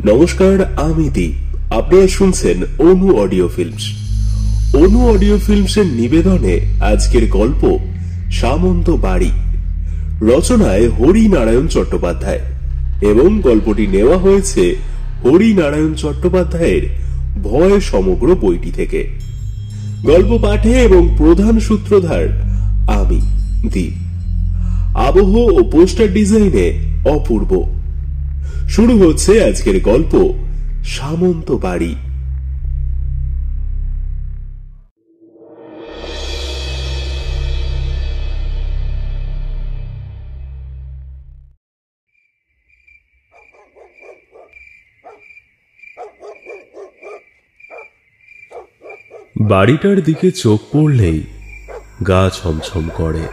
নমস্কার, আমি দীপ। আপনারা শুনছেন অনু অডিও ফিল্মস। অনু অডিও ফিল্মসের নিবেদনে আজকের গল্প সামন্ত বাড়ি, রচনায় হরিনারায়ণ চট্টোপাধ্যায়, এবং গল্পটি নেওয়া হয়েছে হরিনারায়ণ চট্টোপাধ্যায়ের ভয় সমগ্র বইটি থেকে। গল্প পাঠে এবং প্রধান সূত্রধার আমি দীপ। আবহ ও পোস্টার ডিজাইনে অপূর্ব। শুরু হচ্ছে আজকের গল্প সামন্ত বাড়ি। বাড়িটার দিকে চোখ পড়লেই গা ছমছম করে।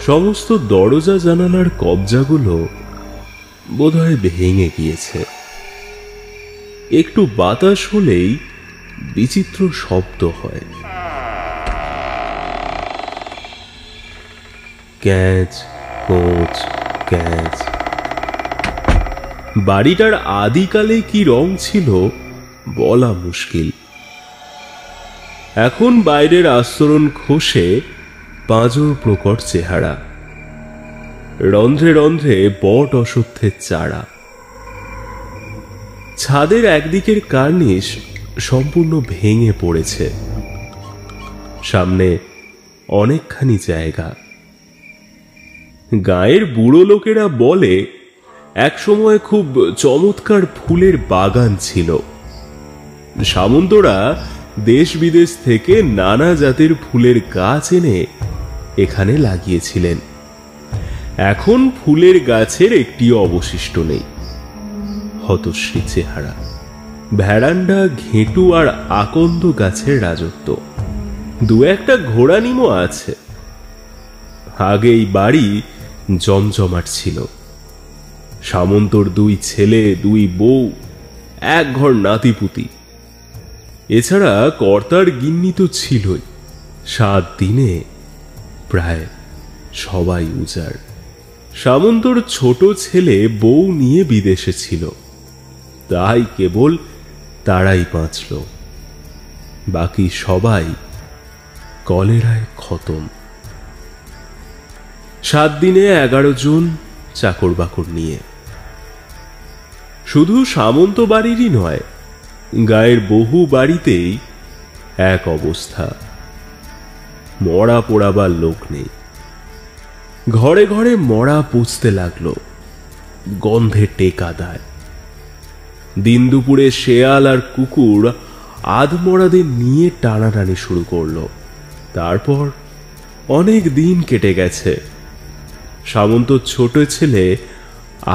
সমস্ত দরজা জানালার কবজাগুলো বোধহয় ভেঙে গিয়েছে। একটু বাতাস হলেই বিচিত্র শব্দ হয়, ক্যাঁচ কোঁচ ক্যাঁচ। বাড়িটার আদিকালে কি রং ছিল বলা মুশকিল। এখন বাইরের আস্তরণ খসে পাঁজর প্রকট চেহারা, রন্ধ্রে রন্ধ্রে বট অশ্বত্থের চারা। ছাদের একদিকের কার্নিশ সম্পূর্ণ ভেঙে পড়েছে। সামনে অনেকখানি জায়গা। গায়ের বুড়ো লোকেরা বলে একসময় খুব চমৎকার ফুলের বাগান ছিল। সামন্তরা দেশ বিদেশ থেকে নানা জাতের ফুলের গাছ এনে এখানে লাগিয়েছিলেন। এখন ফুলের গাছের একটিও অবশিষ্ট নেই। হতশ্রী চেহারা, ভেড়ান্ডা, ঘেঁটু আর আকন্দ গাছের রাজত্ব। দু একটা ঘোড়া নিমও আছে। আগে এই বাড়ি জমজমাট ছিল। সামন্তর দুই ছেলে, দুই বউ, এক ঘর নাতিপুতি। এছাড়া কর্তার গিন্নি তো ছিলই। 7 দিনে প্রায় সবাই উজাড়। সামন্তর ছোট ছেলে বউ নিয়ে বিদেশে ছিল, তাই কেবল তারাই বাঁচল। বাকি সবাই কলেরায় খতম। 7 দিনে 11 জন চাকর বাকর নিয়ে। শুধু সামন্ত বাড়িরই নয়, গায়ের বহু বাড়িতেই এক অবস্থা। মরা পোড়াবার লোক নেই। ঘরে ঘরে মরা পুঁছতে লাগলো, গন্ধে টেকা দেয়। দিন দুপুরে শেয়াল আর কুকুর আধমরাদের নিয়ে টানাটানি শুরু করলো। তারপর অনেক দিন কেটে গেছে। সামন্ত ছোট ছেলে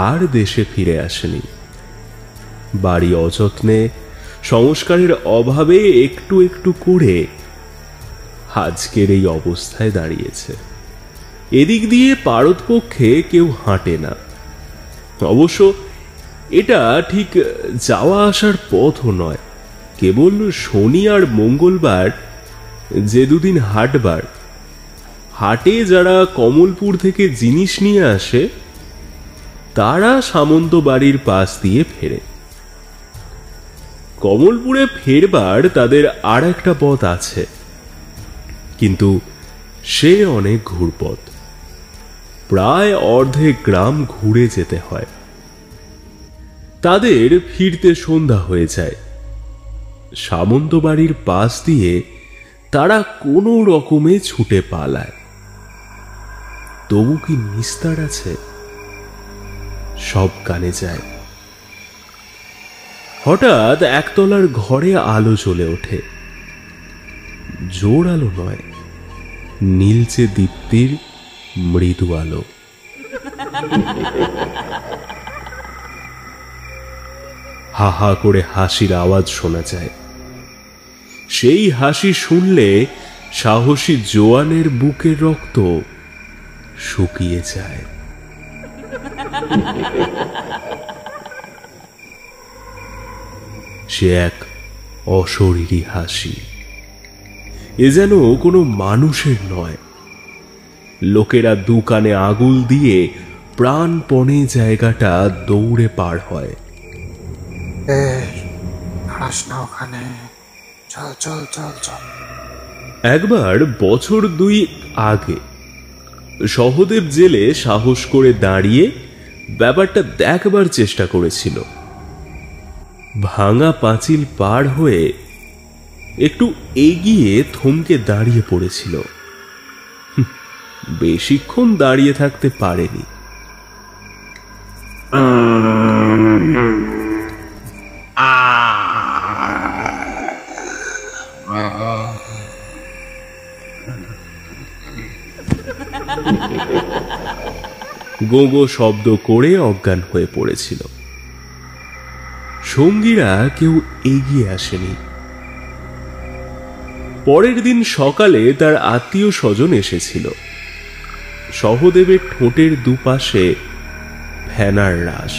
আর দেশে ফিরে আসেনি। বাড়ি অযত্নে, সংস্কারের অভাবে একটু একটু করে আজকের এই অবস্থায় দাঁড়িয়েছে। এদিক দিয়ে পারতপক্ষে কেউ হাঁটে না। অবশ্য এটা ঠিক যাওয়া আসার পথও নয়। কেবল শনি আর মঙ্গলবার যে দুদিন হাটবার, হাটে যারা কমলপুর থেকে জিনিস নিয়ে আসে তারা সামন্ত বাড়ির পাশ দিয়ে ফেরে। কমলপুরে ফেরবার তাদের আর একটা পথ আছে, কিন্তু সে অনেক ঘুরপথ। প্রায় অর্ধেক গ্রাম ঘুরে যেতে হয়। তাদের ফিরতে সন্ধ্যা হয়ে যায়। সামন্ত বাড়ির পাশ দিয়ে তারা কোনো রকমে ছুটে পালায়। তবু কি নিস্তার আছে? সব কানে যায়। হঠাৎ একতলার ঘরে আলো জ্বলে ওঠে। জোর আলো নয়, নীলচে দীপ্তির মৃদু আলো। হা হা করে হাসির আওয়াজ শোনা যায়। সেই হাসি শুনলে সাহসী জোয়ানের বুকের রক্ত শুকিয়ে যায়। সে এক অশরীরী হাসি। এ যেন কোনো মানুষের নয়। লোকেরা দু কানে আগুল দিয়ে প্রাণপণে জায়গাটা দৌড়ে পার হয়। ওখানে চল চল চল চল। একবার বছর 2 আগে সহদেব জেলে সাহস করে দাঁড়িয়ে ব্যাপারটা দেখবার চেষ্টা করেছিল। ভাঙা পাঁচিল পার হয়ে একটু এগিয়ে থমকে দাঁড়িয়ে পড়েছিল। বেশিক্ষণ দাঁড়িয়ে থাকতে পারেনি। গোগো শব্দ করে অজ্ঞান হয়ে পড়েছিল। সঙ্গীরা কেউ এগিয়ে আসেনি। পরের দিন সকালে তার আত্মীয় স্বজন এসেছিল। সহদেবের ঠোঁটের দুপাশে ফেনার রাশ,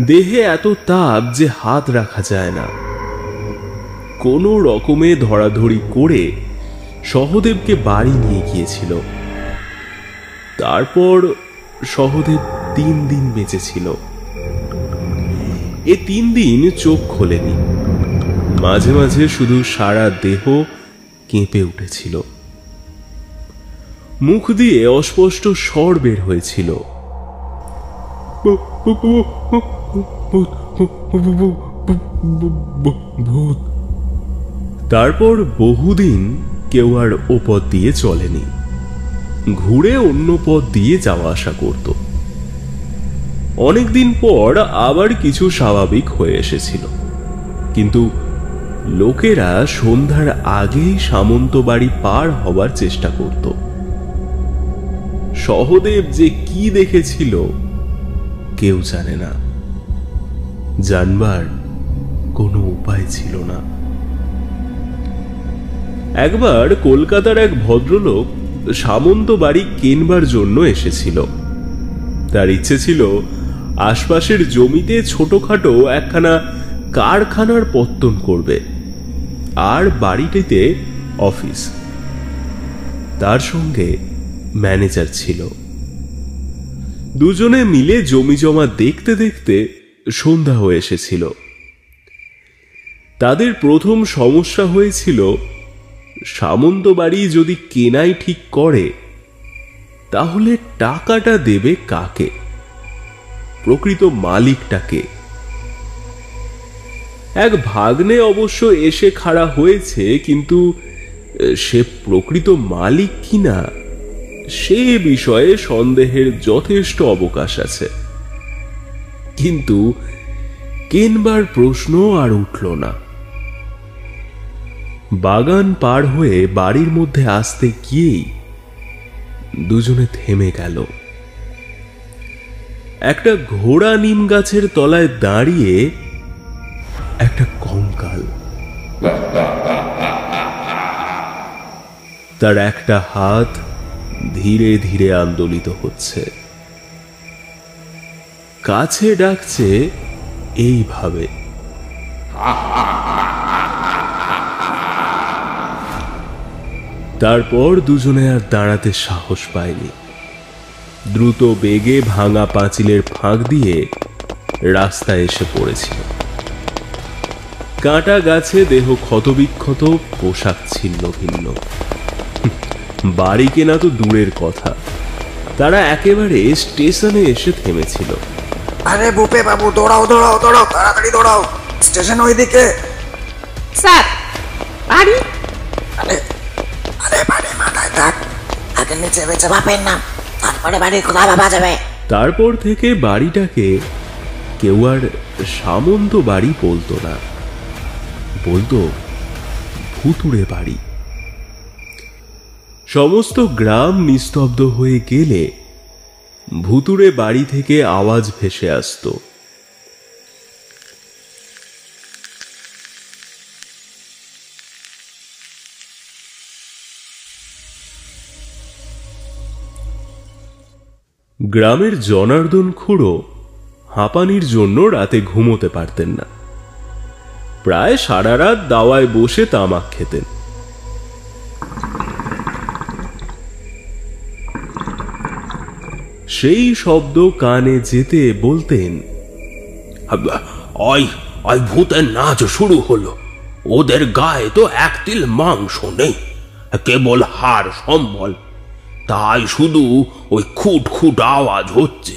দেহে এত তাপ যে হাত রাখা যায় না। কোনো রকমে ধরাধরি করে সহদেবকে বাড়ি নিয়ে গিয়েছিল। তারপর সহদেব 3 দিন বেঁচেছিল। এ 3 দিন চোখ খোলেনি। মাঝে মাঝে শুধু সারা দেহ কেঁপে উঠেছিল। মুখ দিয়ে অস্পষ্ট স্বর বের হয়েছিল। তারপর বহুদিন কেউ আর ও পথ দিয়ে চলেনি, ঘুরে অন্য পথ দিয়ে যাওয়া আসা করত। অনেকদিন পর আবার কিছু স্বাভাবিক হয়ে এসেছিল, কিন্তু লোকেরা সন্ধ্যার আগেই সামন্তবাড়ি পার হবার চেষ্টা করত। সহদেব যে কি দেখেছিল কেউ জানে না, জানবার কোনো উপায় ছিল না। একবার কলকাতার এক ভদ্রলোক সামন্তবাড়ি কেনবার জন্য এসেছিল। তার ইচ্ছে ছিল আশপাশের জমিতে ছোটখাটো একখানা কারখানার পত্তন করবে, আর বাড়িটিতে অফিস। তার সঙ্গে ম্যানেজার ছিল। দুজনে মিলে জমি জমা দেখতে দেখতে সন্ধ্যা হয়ে এসেছিল। তাদের প্রথম সমস্যা হয়েছিল, সামন্তবাড়ি যদি কেনাই ঠিক করে তাহলে টাকাটা দেবে কাকে, প্রকৃত মালিকটাকে। এক ভাগ্নে অবশ্য এসে খাড়া হয়েছে, কিন্তু সে প্রকৃত মালিক কিনা সে বিষয়ে সন্দেহের যথেষ্ট অবকাশ আছে। কিন্তু কেনবার প্রশ্ন আর উঠল না। বাগান পার হয়ে বাড়ির মধ্যে আসতে গিয়েই দুজনে থেমে গেল। একটা ঘোড়া নিম গাছের তলায় দাঁড়িয়ে একটা কঙ্কাল, তার একটা হাত ধীরে ধীরে আন্দোলিত হচ্ছে, কাছে ডাকছে এইভাবে। তারপর দুজনে আর দাঁড়াতে সাহস পায়নি। দ্রুত বেগে ভাঙা পাঁচিলের ফাঁক দিয়ে রাস্তায় এসে পড়েছিল। কাঁটা গাছে দেহ ক্ষতবিক্ষত, পোশাক ছিন্ন ভিন্ন। বাড়ি কেনা তো দূরের কথা, তারা একেবারে স্টেশনে এসে থেমেছিল। আরে বুপে বাবু, দৌড়াও দৌড়াও দৌড়াও, তাড়াতাড়ি দৌড়াও, স্টেশন ওইদিকে। স্যার, বাড়ি? আরে আরে বাড়ি মাথায় থাক, আগে নিচে বেঁচে ভাবেন না, তারপরে বাড়ির কথা ভাবা যাবে। তারপর থেকে বাড়িটাকে কেউ আর সামন্ত বাড়ি বলতো না, বলতো ভুতুড়ে বাড়ি। সমস্ত গ্রাম নিস্তব্ধ হয়ে গেলে ভুতুড়ে বাড়ি থেকে আওয়াজ ভেসে আসতো। গ্রামের জনার্দন খুড়ো হাঁপানির জন্য রাতে ঘুমোতে পারতেন না। প্রায় সারা রাত দাওয়ায় বসে তামাক খেতেন। সেই শব্দ কানে যেতে বলতেন, ওই ওই ভূতের নাচ শুরু হলো। ওদের গায়ে তো এক তিল মাংস নেই, কেবল হাড় সম্বল, তাই শুধু ওই খুট খুট আওয়াজ হচ্ছে।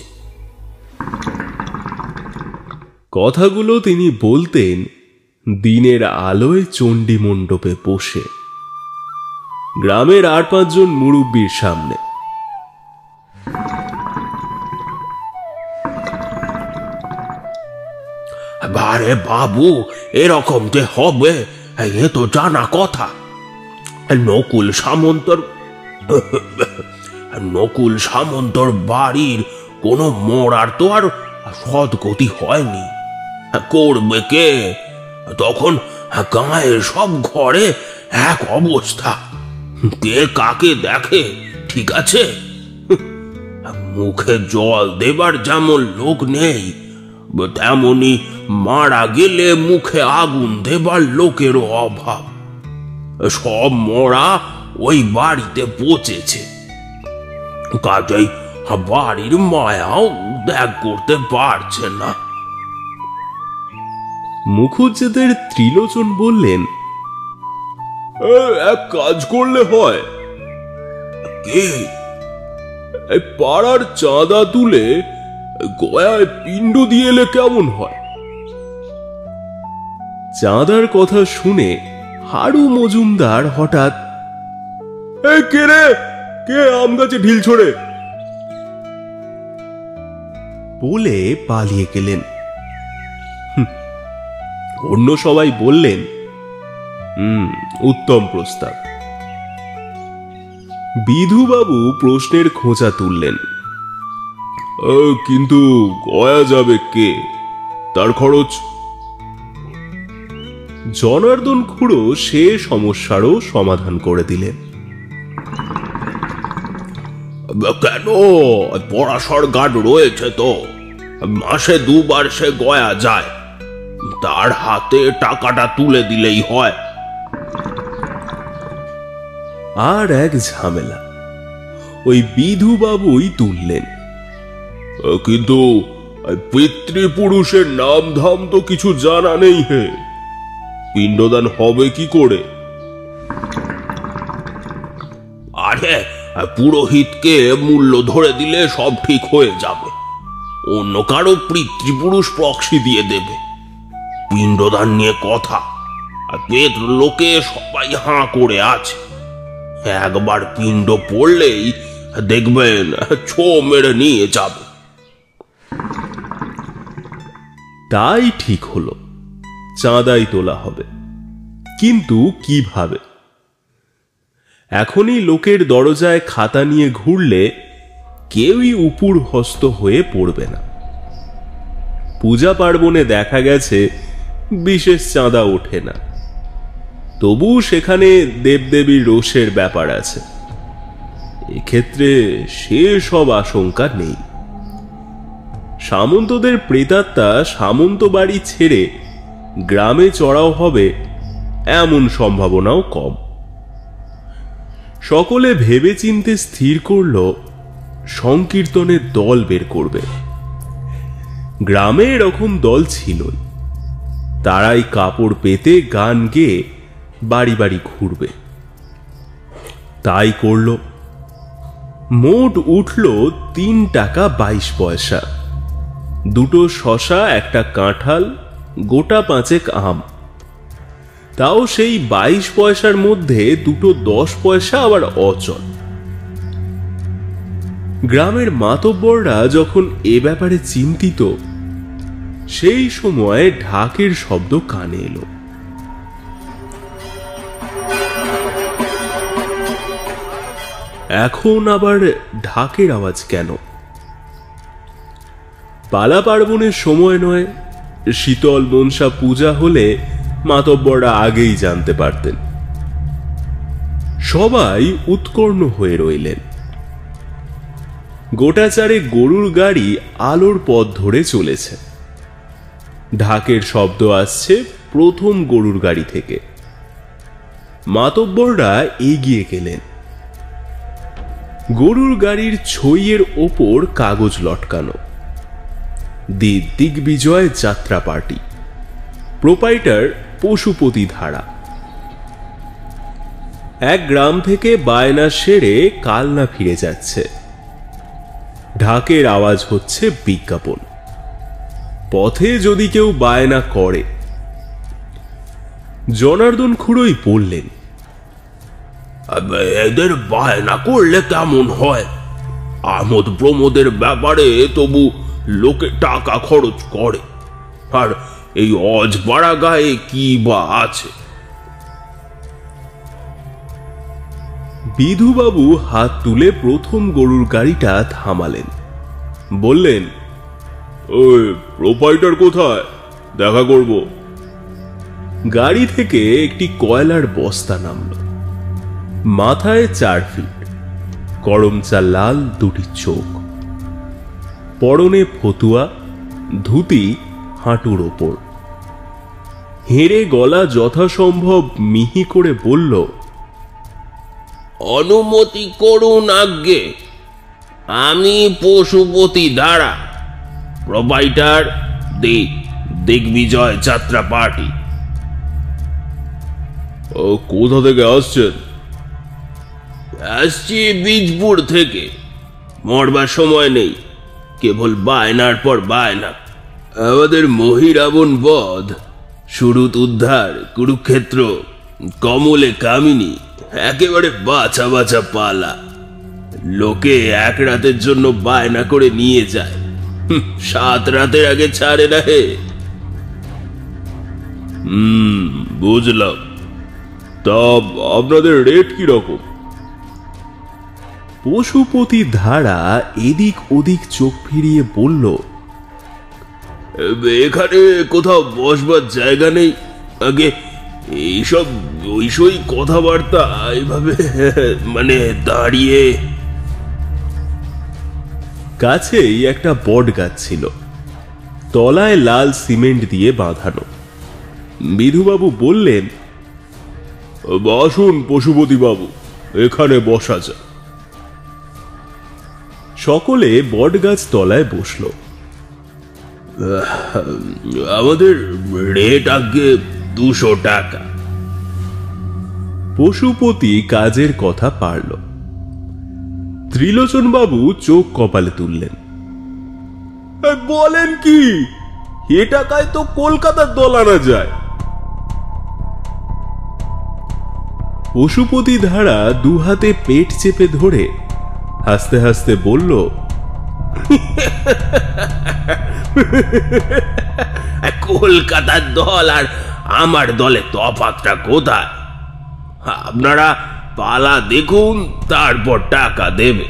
কথাগুলো তিনি বলতেন দিনের আলোয় চণ্ডী মণ্ডপে বসে, গ্রামের ৮-৫ জন মুরব্বীর সামনে। বারে বাবু, এরকম যে হবে এ তো জানা কথা। নকুল সামন্তর বাড়ির কোনো মোড়ার তো আর সদ্গতি হয়নি, করবে কে? তখন গাঁয়ের সব ঘরে এক অবস্থা, কে কাকে দেখে, ঠিক আছে? মুখে জল দেবার যেমন লোক নেই, তেমনি মারা গেলে মুখে আগুন দেবার লোকেরও অভাব। সব মরা ওই বাড়িতে পচেছে, কাজেই বাড়ির মায়াও ত্যাগ করতে পারছে না। মুখুজ্জেদের ত্রিলোচন বললেন, এক কাজ করলে হয়। কে? পাড়ার চাঁদা তুলে গয়ায় পিণ্ড দিয়ে এলে কেমন হয়? চাঁদার কথা শুনে হাড়ু মজুমদার হঠাৎ, কে রে, কে আম গাছে ঢিল ছোড়ে, বলে পালিয়ে গেলেন। অন্য সবাই বললেন, উত্তম প্রস্তাব। বিধুবাবু প্রশ্নের খোঁচা তুললেন, কিন্তু গয়া যাবে কে, তার খরচ? জনার্দন খুড়ো সে সমস্যারও সমাধান করে দিলেন। কেন, পড়াশর গার্ড রয়েছে তো, মাসে 2 বার সে গয়া যায়, তার হাতে টাকাটা তুলে দিলেই হয়। আর এক ঝামেলা, ওই বিধুবাবুই তুললেন। কিন্তু পিতৃপুরুষের নাম ধাম তো কিছু জানা নেই, হে, পিণ্ডদান হবে কি করে? আরে পুরোহিতকে মূল্য ধরে দিলে সব ঠিক হয়ে যাবে, অন্য কারো পিতৃপুরুষ প্রক্সি দিয়ে দেবে। পিণ্ডদান নিয়ে কথা, পেট লোকে সবাই হাঁ করে আছে, একবার পিণ্ড পড়লেই দেখবেন ছো মেরে নিয়ে যাবে। তাই ঠিক হলো, চাঁদাই তোলা হবে, কিন্তু কিভাবে? এখনই লোকের দরজায় খাতা নিয়ে ঘুরলে কেউই উপুর হস্ত হয়ে পড়বে না। পূজা পার্বণে দেখা গেছে বিশেষ চাঁদা ওঠে না, তবু সেখানে দেবদেবীর রোষের ব্যাপার আছে, এক্ষেত্রে সে সব আশঙ্কা নেই। সামন্তদের প্রেতাত্মা সামন্ত বাড়ি ছেড়ে গ্রামে চড়াও হবে এমন সম্ভাবনাও কম। সকলে ভেবেচিন্তে স্থির করল সংকীর্তনের দল বের করবে। গ্রামে এরকম দল ছিলই, তারাই কাপড় পেতে গান গেয়ে বাড়ি বাড়ি ঘুরবে। তাই করল। মোট উঠল 3 টাকা 22 পয়সা, 2টো শশা, 1টা কাঁঠাল, গোটা 5 আম, তাও সেই 22 পয়সার মধ্যে 2টো 10 পয়সা আবার অচল। গ্রামের মাতব্বররা যখন এ ব্যাপারে চিন্তিত, সেই সময় ঢাকের শব্দ কানে এলো। এখন আবার ঢাকের আওয়াজ কেন? পালা পার্বণের সময় নয়, শীতল মনসা পূজা হলে মাতব্বররা আগেই জানতে পারতেন। সবাই উৎকর্ণ হয়ে রইলেন। গোটাচারে গরুর গাড়ি আলোর পথ ধরে চলেছে। ঢাকের শব্দ আসছে প্রথম গরুর গাড়ি থেকে। মাতব্বররা এগিয়ে গেলেন। গরুর গাড়ির ছইয়ের ওপর কাগজ লটকানো, দিগ্বিজয় যাত্রা পার্টি। প্রোপাইটার পশুপতি ধারা। এক গ্রাম থেকে বায়না সেরে কালনা ফিরে যাচ্ছে। ঢাকের আওয়াজ হচ্ছে বিজ্ঞাপন। পথে যদি কেউ বায়না করে, জনার্দন খুড়োই বললেন, এদের বায়না করলে কেমন হয়? আমোদ প্রমোদের ব্যাপারে তবু লোকে টাকা খরচ করে, আর এই অজপাড়া গায়ে কি বা আছে? বিধুবাবু হাত তুলে প্রথম গরুর গাড়িটা থামালেন, বললেন, ওই প্রোপাইটার কোথায়? দেখা করব। গাড়ি থেকে একটি কয়লার বস্তা নামল। মাথায় 4 ফিট, করমচা লাল দুটি চোখ, পরনে ফতুয়া, ধুতি হাঁটুর ওপর। হেঁড়ে গলা যথাসম্ভব মিহি করে বলল, অনুমতি করুন আজ্ঞে, আমি পশুপতি ধারা, প্রোপাইটার দিগ্বিজয় যাত্রা পার্টি। কোথা থেকে আসছেন? আসছি বীজপুর থেকে। মরবার সময় নেই, কেবল বায়নার পর বায়না। আমাদের মহিরাবণ বধ, সুরুত উদ্ধার, কুরুক্ষেত্র, কমলে কামিনী, একেবারে বাছা বাছা পালা। লোকে এক রাতের জন্য বায়না করে নিয়ে যায়, 7 রাতের আগে ছাড়ে না হে। বুঝলাম। তা আপনাদের রেট কি রকম? পশুপতি ধারা এদিক ওদিক চোখ ফিরিয়ে বলল, এখানে কোথাও বসবার জায়গা নেই। আগে এইসব ওইসই কথাবার্তা এইভাবে মানে দাঁড়িয়ে। কাছেই একটা বট গাছ ছিল, তলায় লাল সিমেন্ট দিয়ে বাঁধানো। বিধুবাবু বললেন, বসুন পশুপতি বাবু, এখানে বসা যায়। সকলে বট গাছ তলায় বসল। আমাদের রেট আগে 200 টাকা। পশুপতি কাজের কথা পারল। ত্রিলোচন বাবু চোখ কপালে তুললেন, বলেন কি, এ টাকায় তো কলকাতার দল আনা যায়। পশুপতি ধারা 2 হাতে পেট চেপে ধরে হাসতে হাসতে বলল, কলকাতার দল আর আমার দলে তফাৎটা কোথায়? আপনারা পালা দেখুন, তারপর টাকা দেবে।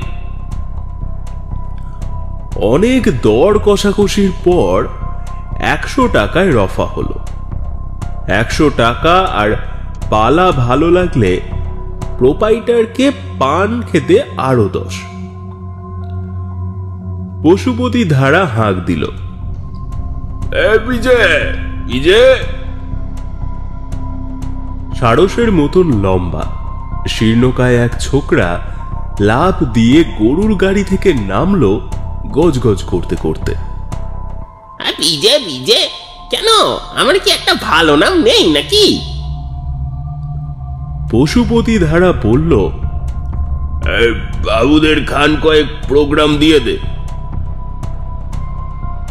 অনেক দর কষাকষির পর 100 টাকায় রফা হলো। 100 টাকা আর পালা ভালো লাগলে প্রোপাইটারকে পান খেতে আরো 10। পশুপতি ধারা হাঁক দিল, সারসের মতন লম্বা শীর্ণকায় এক ছোকরা লাফ দিয়ে গরুর গাড়ি থেকে নামলো গজগজ করতে করতে। বিজে বিজে কেন? আমার কি একটা ভালো নাম নেই নাকি? পশুপতি ধারা বলল, বাবুদের খান কয়েক প্রোগ্রাম দিয়ে দে।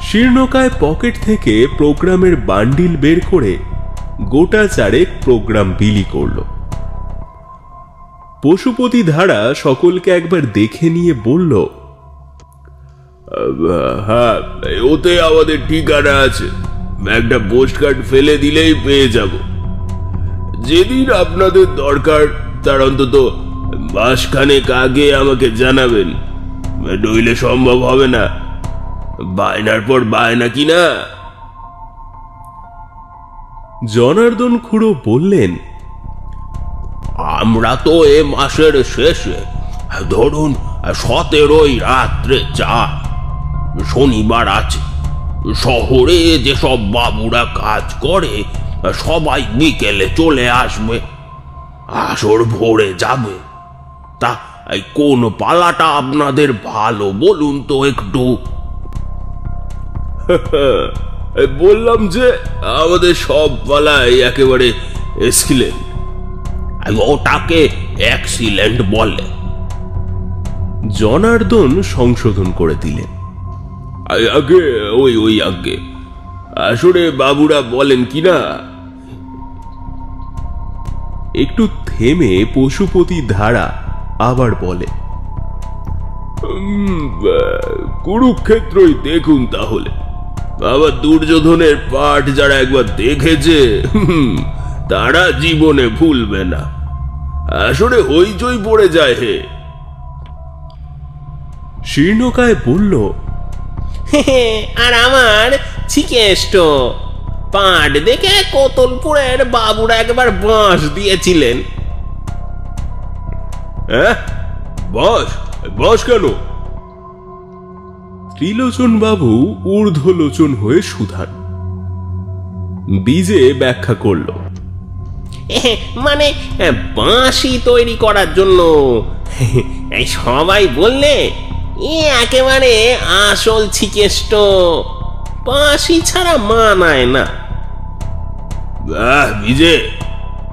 শীর্ণকায় পকেট থেকে প্রোগ্রামের বান্ডিল বের করে গোটা 4 প্রোগ্রাম বিলি করল। পশুপতি ধারা সকলকে একবার দেখে নিয়ে বলল, হ্যাঁ, ওতে আমাদের ঠিকানা আছে, একটা পোস্ট কার্ড ফেলে দিলেই পেয়ে যাব। যেদিন আপনাদের দরকার তার অন্তত মাসখানেক আগে আমাকে জানাবেন, নইলে সম্ভব হবে না। বায়নার পর বায়না কিনা। জনার্দন খুড়ো বললেন, আমরা তো এ মাসের শেষে, ধরুন 17ই রাত্রে 4, শনিবার আছে। শহরে যেসব বাবুরা কাজ করে সবাই বিকেলে চলে আসবে, আসর ভোরে যাবে। তা কোন পালাটা আপনাদের ভালো বলুন তো একটু। বললাম যে আমাদের সব পালাই একেবারে এক্সিলেন্ট। ওটাকে এক্সিলেন্ট বলে। জনার্দন সংশোধন করে দিলেন। আগে ওই আগে আসলে বাবুরা বলেন কিনা। একটু থেমে পশুপতি ধারা আবার বলে, কুরুক্ষেত্রই দেখুন তাহলে। বাবা দুর্যোধনের পাঠ যারা একবার দেখেছে তারা জীবনে ভুলবে না। আসলে হইচই পড়ে যায় হে। শীর্ণকায় বলল, আর আমার চিকেষ্ট পাট দেখে কোতলপুরের বাবুরা একবার বাঁশ দিয়েছিলেন। বস কেন? ত্রিলোচন বাবু ঊর্ধ্বলোচন হয়ে সুধান। বিজে ব্যাখ্যা করল, মানে বাঁশি তৈরি করার জন্য। এই সবাই বললে এ একেবারে আসল চিকেষ্ট, বাঁশি ছাড়া মানায় না। বিজে,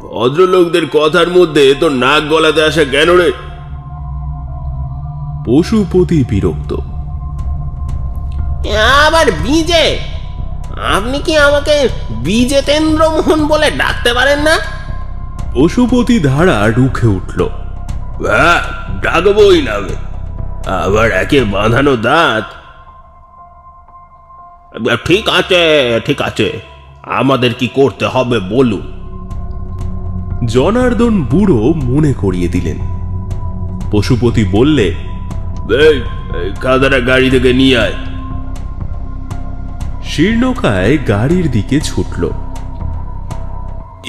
ভদ্রলোকদের কথার মধ্যে তো নাক গলাতে আসা কেন রে? পশুপতি বিরক্ত। আবার বিজে? আপনি কি আমাকে বিজেতেন্দ্র মোহন বলে ডাকতে পারেন না? পশুপতি ধারা রুখে উঠল, ডাকবই না, আবার একে বাঁধানো দাঁত। ঠিক আছে ঠিক আছে, আমাদের কি করতে হবে বলুন। জনার্দন বুড়ো মনে করিয়ে দিলেন। পশুপতি বললে, কাদারা গাড়ি থেকে নিয়ে আয়। শীর্ণকায় গাড়ির দিকে ছুটল।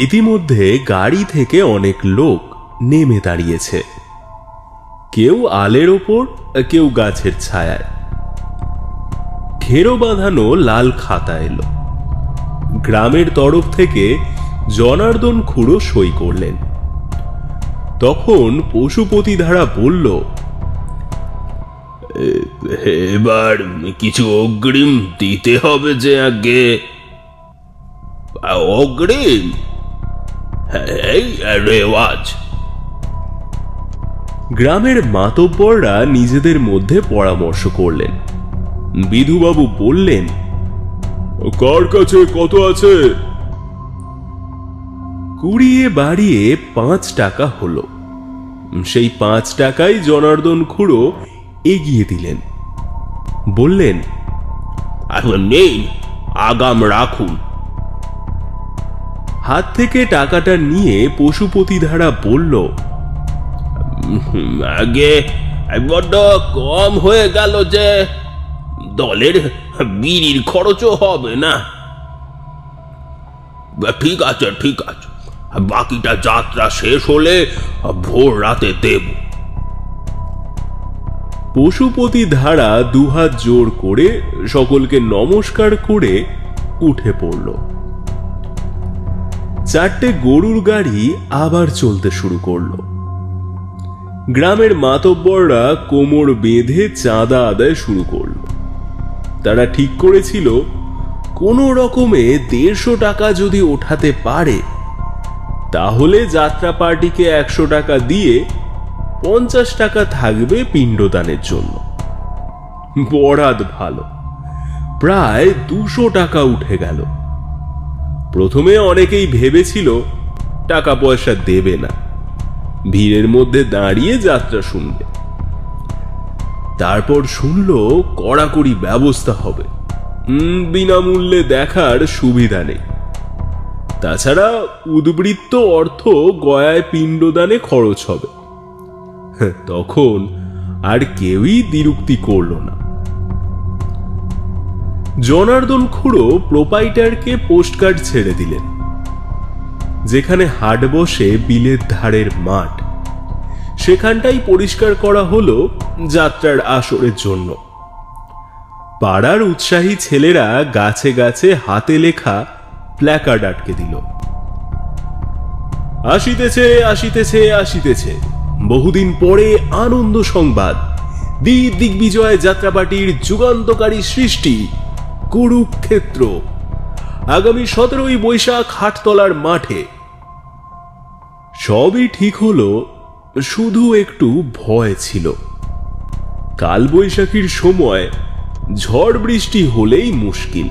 ইতিমধ্যে গাড়ি থেকে অনেক লোক নেমে দাঁড়িয়েছে, কেউ আলের ওপর, কেউ গাছের ছায়ায়। ঘেরো বাঁধানো লাল খাতা এলো। গ্রামের তরফ থেকে জনার্দন খুড়ো সই করলেন। তখন পশুপতি ধারা বলল, এবার কিছু অগ্রিম দিতে হবে যে আগে। অগ্রিম? এই রেওয়াজ। গ্রামের মাতব্বররা নিজেদের মধ্যে পরামর্শ করলেন। বিধুবাবু বললেন, কার কাছে কত আছে? কুড়িয়ে বাড়িয়ে 5 টাকা হলো। সেই 5 টাকাই জনার্দন খুড়ো এগিয়ে দিলেন। বললেন, নেই, আগাম রাখুন। হাত থেকে টাকাটা নিয়ে পশুপতি ধারা বলল, আগে বড্ড কম হয়ে গেল যে, দলের বিড়ির খরচও হবে না। ঠিক আছে ঠিক আছে, বাকিটা যাত্রা শেষ হলে ভোর রাতে দেব। পশুপতি ধারা দুহাত জোর করে সকলকে নমস্কার করে উঠে পড়ল। 4টে গরুর গাড়ি আবার চলতে শুরু করলো। গ্রামের মাতব্বররা কোমর বেঁধে চাঁদা আদায় শুরু করল। তারা ঠিক করেছিল, কোনো রকমে 150 টাকা যদি ওঠাতে পারে তাহলে যাত্রা পার্টিকে 100 টাকা দিয়ে 50 টাকা থাকবে পিণ্ডদানের জন্য। বরাদ ভালো, প্রায় 200 টাকা উঠে গেল। প্রথমে অনেকেই ভেবেছিল টাকা পয়সা দেবে না, ভিড়ের মধ্যে দাঁড়িয়ে যাত্রা শুনবে। তারপর শুনল কড়াকড়ি ব্যবস্থা হবে, বিনামূল্যে দেখার সুবিধা নেই। তাছাড়া উদ্বৃত্ত অর্থ গয়ায় পিণ্ডদানে খরচ হবে। তখন আর কেউই দ্বিরুক্তি করল না। জনার্দন খুড়ো প্রোপাইটারকে পোস্টকার্ড ছেড়ে দিলেন। যেখানে হাট বসে বিলের ধারের মাঠ, সেখানটাই পরিষ্কার করা হলো যাত্রার আসরের জন্য। পাড়ার উৎসাহী ছেলেরা গাছে গাছে হাতে লেখা প্ল্যাকার্ড আটকে দিল। আসিতেছে আসিতেছে আসিতেছে, বহুদিন পরে আনন্দ সংবাদ, দিগ্বিজয় যাত্রাপার্টির যুগান্তকারী সৃষ্টি কুরুক্ষেত্র। আগামী 17ই বৈশাখ হাটতলার মাঠে। সবই ঠিক হলো, শুধু একটু ভয় ছিল। কালবৈশাখীর সময় ঝড় বৃষ্টি হলেই মুশকিল।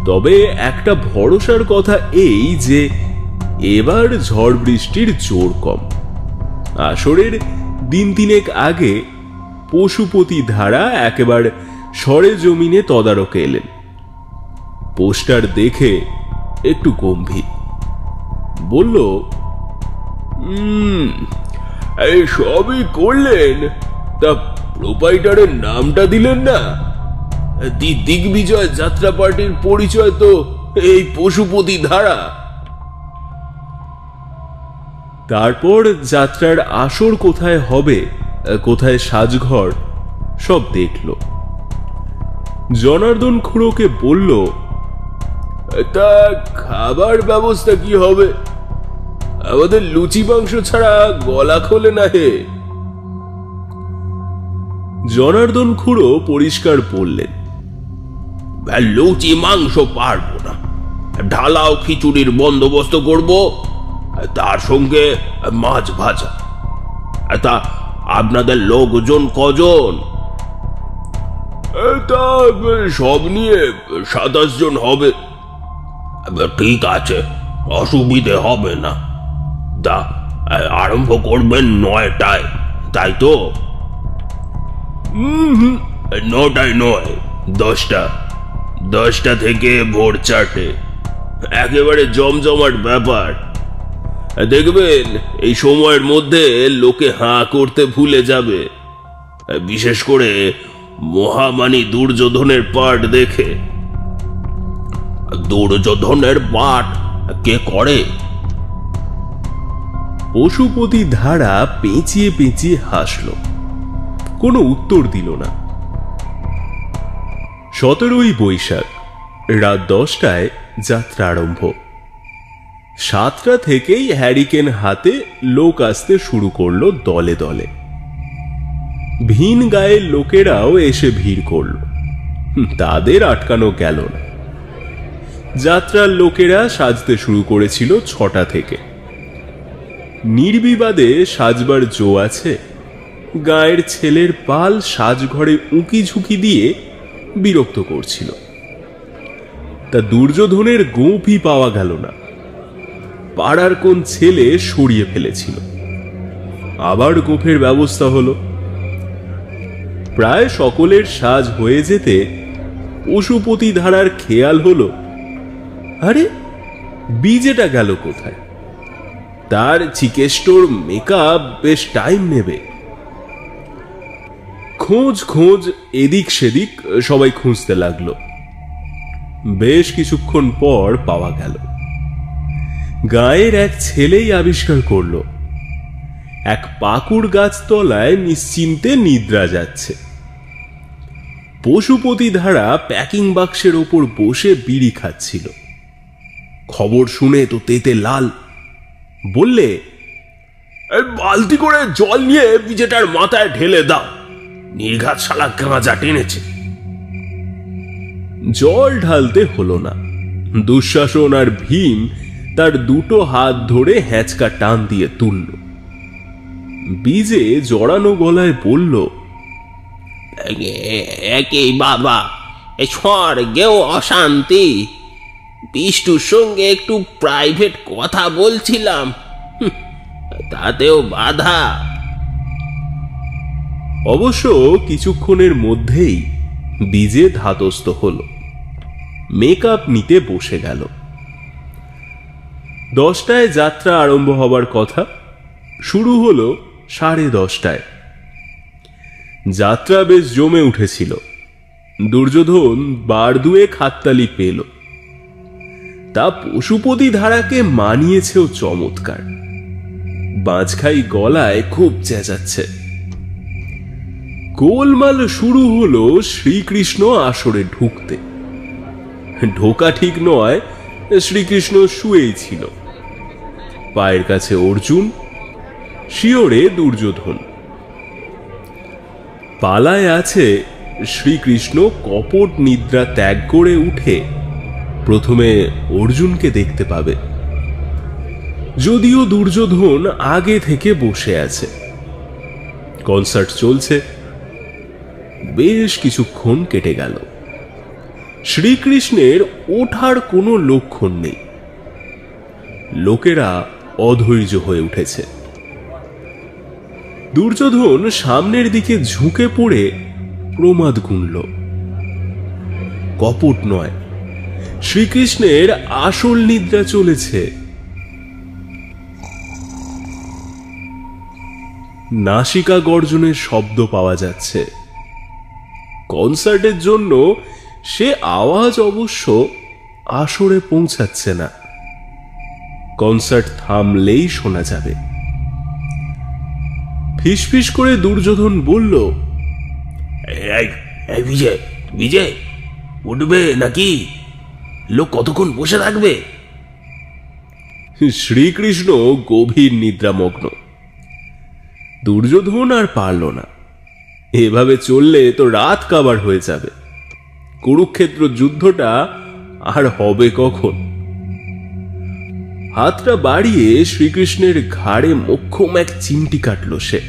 তবে একটা ভরসার কথা এই যে এবার ঝড় বৃষ্টির জোর কম। আসরের দিন তিনেক আগে পশুপতি ধারা একেবারে সরেজমিনে তদারকে এলেন। পোস্টার দেখে একটু গম্ভীর বলল, এই সবই করলেন, তা প্রোপাইটারের নামটা দিলেন না? দিগ্বিজয় যাত্রা পার্টির পরিচয় তো এই পশুপতি ধারা। তারপর যাত্রার আসর কোথায় হবে, কোথায় সাজঘর, সব দেখল। জনার্দন খুড়োকে বলল, তা খাবার ব্যবস্থা কি হবে? আমাদের লুচি মাংস ছাড়া গলা খোলে না হে। জনার্দন খুড়ো পরিষ্কার বললেন, লুচি মাংস পারবো না, ঢালাও খিচুড়ির বন্দোবস্ত করব, তার সঙ্গে মাছ ভাজা। তা আপনাদের লোকজন কজন? তা সব নিয়ে 27 জন হবে। ঠিক আছে, অসুবিধে হবে না। তা আরম্ভ করবেন 9টায়, তাই তো? 9টায় নয়, 10টা। 10টা থেকে ভোর 4টে, একেবারে জমজমাট ব্যাপার। দেখবেন এই সময়ের মধ্যে লোকে হাঁ করতে ভুলে যাবে, বিশেষ করে মহামানী দুর্যোধনের পাঠ দেখে। দুর্যোধনের পাঠ কে করে? পশুপতি ধারা পেঁচিয়ে পেঁচিয়ে হাসল, কোনো উত্তর দিল না। 17ই বৈশাখ রাত 10টায় যাত্রা আরম্ভ। 7টা থেকেই হ্যারিকেন হাতে লোক আসতে শুরু করলো দলে দলে। ভিন গায়ের লোকেরাও এসে ভিড় করল, তাদের আটকানো গেল না। যাত্রার লোকেরা সাজতে শুরু করেছিল 6টা থেকে। নির্বিবাদে সাজবার জো আছে। গায়ের ছেলের পাল সাজঘরে উঁকি ঝুঁকি দিয়ে বিরক্ত করছিল। তা দুর্যোধনের গোঁফই পাওয়া গেল না। পাড়ার কোন ছেলে সরিয়ে ফেলেছিল। আবার গোঁফের ব্যবস্থা হলো। প্রায় সকলের সাজ হয়ে যেতে পশুপতি ধারার খেয়াল হলো, আরে বিজেটা গেল কোথায়? তার চিকেস্টোর মেকআপ বেশ টাইম নেবে। খোঁজ এদিক সেদিক সবাই খুঁজতে লাগলো। বেশ কিছুক্ষণ পর পাওয়া গেল। গায়ের এক ছেলেই আবিষ্কার করলো এক পাকুড় গাছ তলায় নিশ্চিন্তে নিদ্রা যাচ্ছে। পশুপতি ধারা প্যাকিং বাক্সের ওপর বসে বিড়ি খাচ্ছিল। খবর শুনে তো তেতে লাল, বললে, বালতি করে জল নিয়ে বিজেটার মাথায় ঢেলে দাও, নির্ঘাত শালা গাঁজা টেনেছে। জল ঢালতে হলো না। দুঃশাসন আর ভীম তার দুটো হাত ধরে হ্যাঁচকা টান দিয়ে তুলল। বিজে জড়ানো গলায় বলল, একই বাবা, স্বর্গেও অশান্তি। বিষ্টুর সঙ্গে একটু প্রাইভেট কথা বলছিলাম, তাতেও বাধা। অবশ্য কিছুক্ষণের মধ্যেই বিজে ধাতস্থ হল। মেকআপ নিতে বসে গেল। 10টায় যাত্রা আরম্ভ হবার কথা, শুরু হলো 10:30টায়। যাত্রা বেশ জমে উঠেছিল। দুর্যোধন বার দুয়েক হাততালি পেল। তা পশুপতি ধারাকে মানিয়েছেও চমৎকার। বাঁচখাই গলায় খুব চেঁচাচ্ছে। গোলমাল শুরু হলো শ্রীকৃষ্ণ আসরে ঢুকতে। ঢোকা ঠিক নয়, শ্রীকৃষ্ণ শুয়েই ছিল। পায়ের কাছে অর্জুন, শিওরে দুর্যোধন। পালায় আছে শ্রীকৃষ্ণ কপট নিদ্রা ত্যাগ করে উঠে প্রথমে অর্জুনকে দেখতে পাবে। যদিও দুর্যোধন আগে থেকে বসে আছে। কনসার্ট চলছে। বেশ কিছুক্ষণ কেটে গেল। শ্রীকৃষ্ণের ওঠার কোনো লক্ষণ নেই। লোকেরা অধৈর্য হয়ে উঠেছে। দুর্যোধন সামনের দিকে ঝুঁকে পড়ে প্রমাদ গুনল। কপট নয়, শ্রীকৃষ্ণের আসল নিদ্রা চলেছে। নাসিকা গর্জনের শব্দ পাওয়া যাচ্ছে। কনসার্টের জন্য সে আওয়াজ অবশ্য আসরে পৌঁছাচ্ছে না। কনসার্ট থামলেই শোনা যাবে। ফিসফিস করে দুর্যোধন বলল, বিজয় বিজয়, উঠবে নাকি? লোক কতক্ষণ বসে থাকবে? শ্রীকৃষ্ণ গভীর নিদ্রামগ্ন। দুর্যোধন আর পারল না। এভাবে চললে তো রাত কাবার হয়ে যাবে। কুরুক্ষেত্র যুদ্ধটা আর হবে কখন? হাতটা বাড়িয়ে শ্রীকৃষ্ণের ঘাড়ে মোক্ষম এক চিমটি কাটল সে।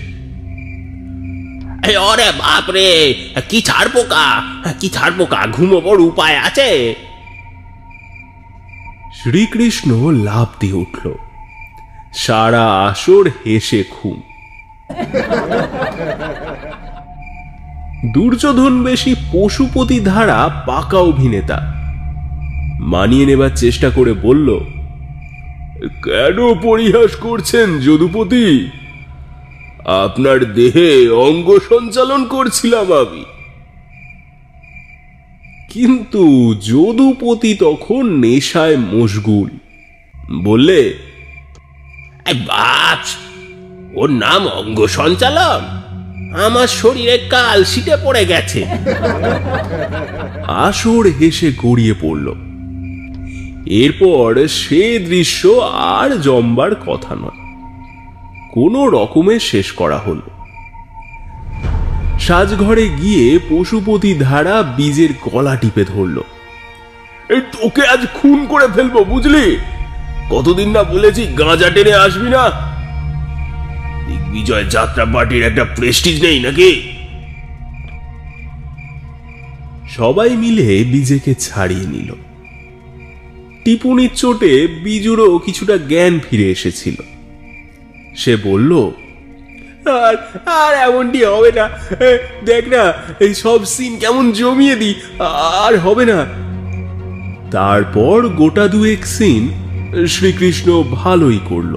ওরে বাপরে, কি ছাড় পোকা, কি ছাড় পোকা, ঘুমোবার উপায় আছে? শ্রীকৃষ্ণ লাফ দিয়ে উঠল। সারা আসর হেসে খুন। দুর্যোধন বেশি পশুপতি ধারা পাকা অভিনেতা। মানিয়ে নেবার চেষ্টা করে বলল, কেন পরিহাস করছেন যদুপতি? আপনার দেহে অঙ্গ সঞ্চালন করছিলাম আমি। কিন্তু যদুপতি তখন নেশায় মশগুল। বললে, বাপ, ওর নাম অঙ্গ সঞ্চালন? আমার শরীরে কাল শীতে পড়ে গেছে। আসর হেসে গড়িয়ে পড়ল। এরপর সে দৃশ্য আর জমবার কথা নয়। কোনো রকমে শেষ করা হলো। সাজঘরে গিয়ে পশুপতি ধারা বীজের গলা টিপে ধরল। তোকে আজ খুন করে ফেলবো, বুঝলি? কতদিন না বলেছি গাঁজা টেনে আসবি না। দিগ্বিজয় যাত্রা পার্টির একটা প্রেস্টিজ নেই নাকি? সবাই মিলে বীজেকে ছাড়িয়ে নিল। টিপুনির চোটে বিজুরও কিছুটা জ্ঞান ফিরে এসেছিল। সে বলল, আর আর এমনটি হবে না। দেখ না, এই সব সিন কেমন জমিয়ে দি, আর হবে না। তারপর গোটা দুয়েক সিন শ্রীকৃষ্ণ ভালোই করল।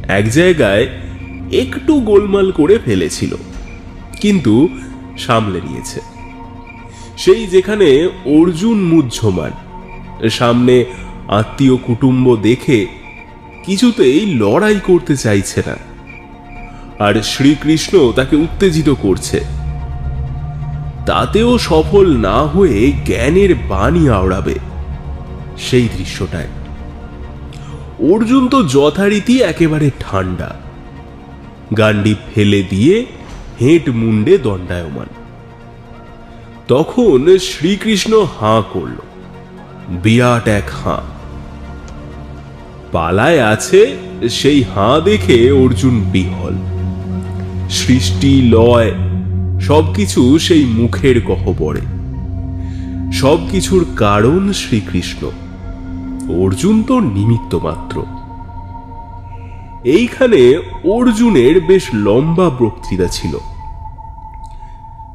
এক জায়গায় একটু গোলমাল করে ফেলেছিল, কিন্তু সামলে নিয়েছে। সেই যেখানে অর্জুন মুহ্যমান, সামনে আত্মীয় কুটুম্ব দেখে কিছুতেই লড়াই করতে চাইছে না, আর শ্রীকৃষ্ণ তাকে উত্তেজিত করছে। তাতেও সফল না হয়ে জ্ঞানের বাণী আওড়াবে। সেই দৃশ্যটায় অর্জুন তো যথারীতি একেবারে ঠান্ডা, গান্ডি ফেলে দিয়ে হেঁট মুন্ডে দণ্ডায়মান। তখন শ্রীকৃষ্ণ হাঁ করল, বিরাট এক হাঁ। পালায় আছে সেই হাঁ দেখে অর্জুন বিহল। সৃষ্টি লয় সবকিছু সেই মুখের গহ্বরে। সবকিছুর কারণ শ্রীকৃষ্ণ, অর্জুন তো নিমিত্ত মাত্র। এইখানে অর্জুনের বেশ লম্বা বক্তৃতা ছিল।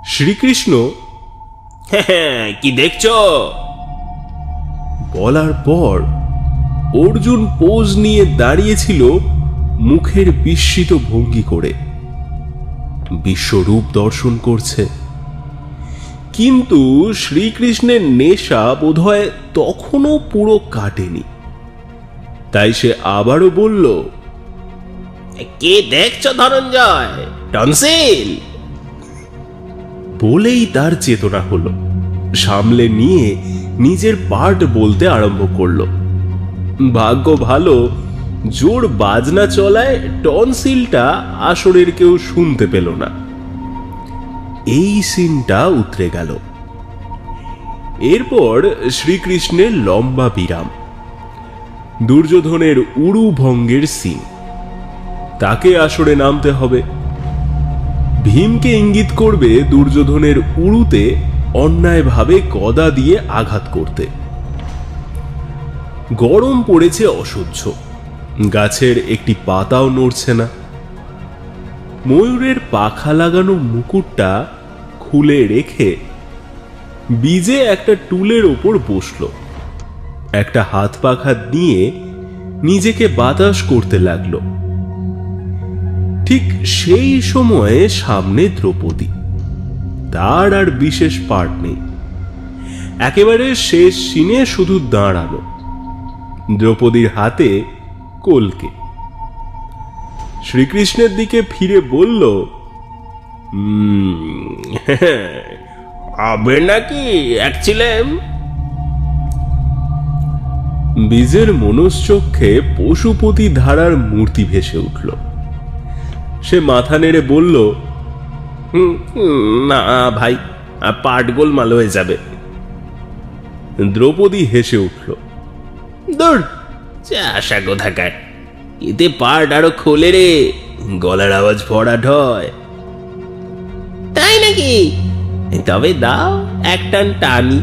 শ্রীকৃষ্ণ কি দেখছো বলার পর অর্জুন পোজ নিয়ে দাঁড়িয়েছিল, মুখের বিস্মিত ভঙ্গি করে। বিশ্বরূপ দর্শন করছে। কিন্তু শ্রীকৃষ্ণের নেশা বোধহয় তখনও পুরো কাটেনি। তাই সে আবারও বলল, কে দেখছো ধনঞ্জয়? টনসিল? বলেই তার চেতনা হলো। সামলে নিয়ে নিজের পার্ট বলতে আরম্ভ করলো। ভাগ্য ভালো, জোর বাজনা চলায় টনসিলটা আসরের কেউ শুনতে পেল না। এই সিনটা উতরে গেল। এরপর শ্রীকৃষ্ণের লম্বা বিরাম, দুর্যোধনের উড়ু ভঙ্গের সিন। তাকে আসরে নামতে হবে। ভীমকে ইঙ্গিত করবে দুর্যোধনের উড়ুতে অন্যায়ভাবে গদা দিয়ে আঘাত করতে। গরম পড়েছে অসহ্য, গাছের একটি পাতাও নড়ছে না। ময়ূরের পাখা লাগানো মুকুটটা খুলে রেখে বিজে একটা টুলের ওপর বসল, একটা হাত পাখা নিয়ে নিজেকে বাতাস করতে লাগলো। ঠিক সেই সময়ে সামনে দ্রৌপদী। তার আর বিশেষ পার্ট নেই, একেবারে শেষ সিনে শুধু দাঁড়ানো। দ্রৌপদীর হাতে কলকে। শ্রীকৃষ্ণের দিকে ফিরে বলল, হবে নাকি একছিলেন? বীজের মনশ্চক্ষে পশুপতি ধারার মূর্তি ভেসে উঠল। সে মাথা নেড়ে বলল, না ভাই, পাট গোলমাল হয়ে যাবে। দ্রৌপদী হেসে উঠল, দূর, আশা কোথাকার, এতে পাট আরো খোলে রে, গলার আওয়াজ ভরাট হয়। তাই নাকি? তবে দাও এক টান টানি।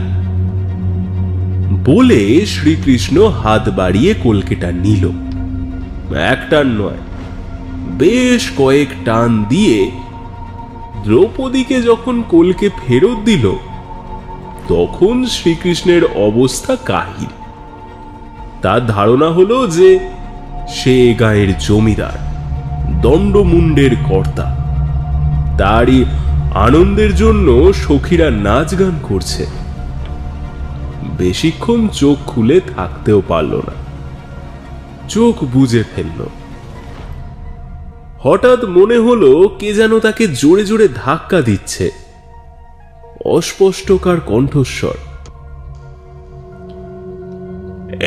বলে শ্রীকৃষ্ণ হাত বাড়িয়ে কলকেটা নিল। এক টান নয়, বেশ কয়েক টান দিয়ে দ্রৌপদীকে যখন কলকে ফেরত দিল, তখন শ্রীকৃষ্ণের অবস্থা কাহিল। তার ধারণা হলো যে সে গায়ের জমিদার, দণ্ডমুণ্ডের কর্তা। তারই আনন্দের জন্য সখীরা নাচ গান করছে। বেশিক্ষণ চোখ খুলে থাকতেও পারল না, চোখ বুজে ফেলল। হঠাৎ মনে হলো কে যেন তাকে জোরে জোরে ধাক্কা দিচ্ছে। অস্পষ্টকার কণ্ঠস্বর,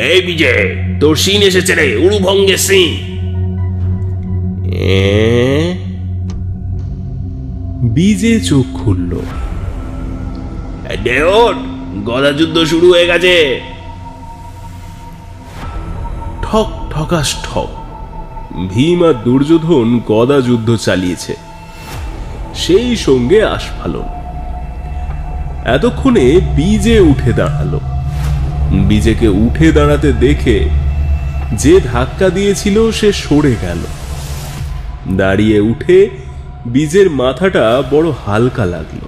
এই বিজয়, তোর সিন এসেছে রে, উড়ুভঙ্গের সিন। বিজে চোখ খুলল। গদা যুদ্ধ শুরু হয়ে গেছে। ঠক ঠকাস ঠক, ভীম আর দুর্যোধন গদা যুদ্ধ চালিয়েছে, সেই সঙ্গে আস্ফালন। এতক্ষণে বিজে উঠে দাঁড়ালো। বিজেকে উঠে দাঁড়াতে দেখে যে ধাক্কা দিয়েছিল সে সরে গেল। দাঁড়িয়ে উঠে বিজের মাথাটা বড় হালকা লাগলো।